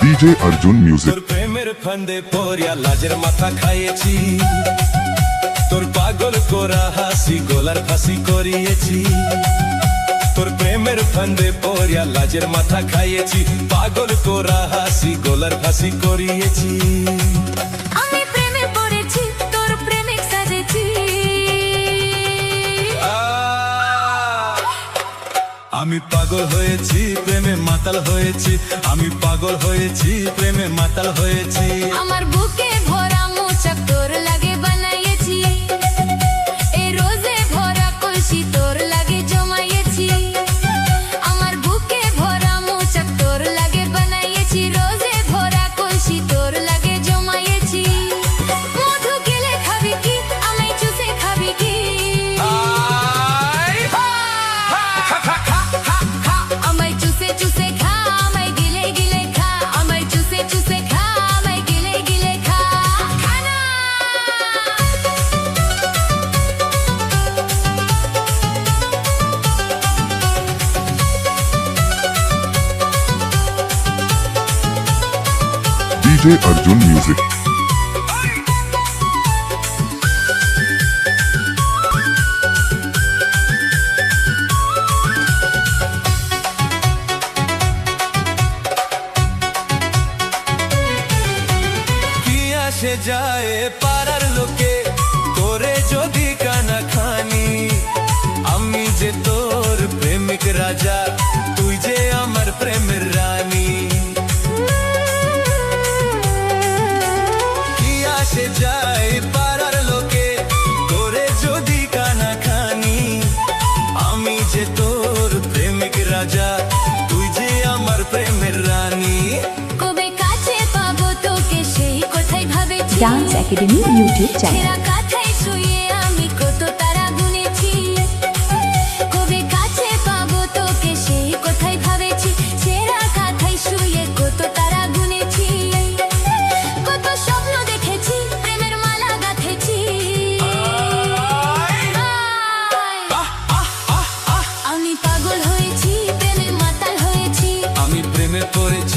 DJ Arjun Music. তোর প্রেমের ফান্দে পড়িয়া লাজের মাথা খাইয়েছি, তোর পাগল কোরা হাসি গোলার ফাঁসি করিয়েছি। তোর প্রেমের ফান্দে পড়িয়া লাজের মাথা খাইয়েছি, পাগল কোরা হাসি গোলার ফাঁসি করিয়েছি। আমি প্রেমে পড়েছি, তোর প্রেমিক সাজেছি। আমি পাগল হয়েছি, প্রেমে মাতাল হয়েছি। আমি পাগল হয়েছি, প্রেমে মাতাল হয়েছি। আমার বুকে ভরা মোচাক তোর লাগে বানাইয়েছি, এই রোজে ভরা কলসি তোর লাগে জমাইয়েছি। আমার বুকে ভরা মোচাক তোর লাগে বানাইয়েছি, রোজে ভরা কলসি তোর লাগে জমাইয়েছি। মধু গেলে খাবি কি, আমায় চুষে খাবি কি? আমায় চুষে চুষে খা, আমায় গিলে গিলে খা। আমায় চুষে চুষে খা, আমায় গিলে গিলে খা। খানা DJ Arjun Music. কি আসে যায় পাড়ার লোকে তোরে যদি কানা খানি, আমি যে তোর প্রেমিক রাজা, তুই যে আমার প্রেমের রানী। কি আসে যায় পাড়ার লোকে তোরে যদি কানা খানি, আমি যে তোর প্রেমিক রাজা, তুই যে আমার প্রেমের রানী। কবে কাছে পাবো তোকে, সেই কথাই ভাবেছি। Dance academy YouTube channel. সেরা কাথায় শুয়ে আমি কত তারা গুনেছি। কবে কাছে পাবো তোকে, সেই কথাই ভাবেছি। সেরা কাথায় শুয়ে কত তারা গুনেছি। কত স্বপ্ন দেখেছি, প্রেমের মালা গাঁথেছি। আমি পাগল হয়েছি, প্রেমে মাতাল হয়েছি। আমি প্রেমে পড়েছি,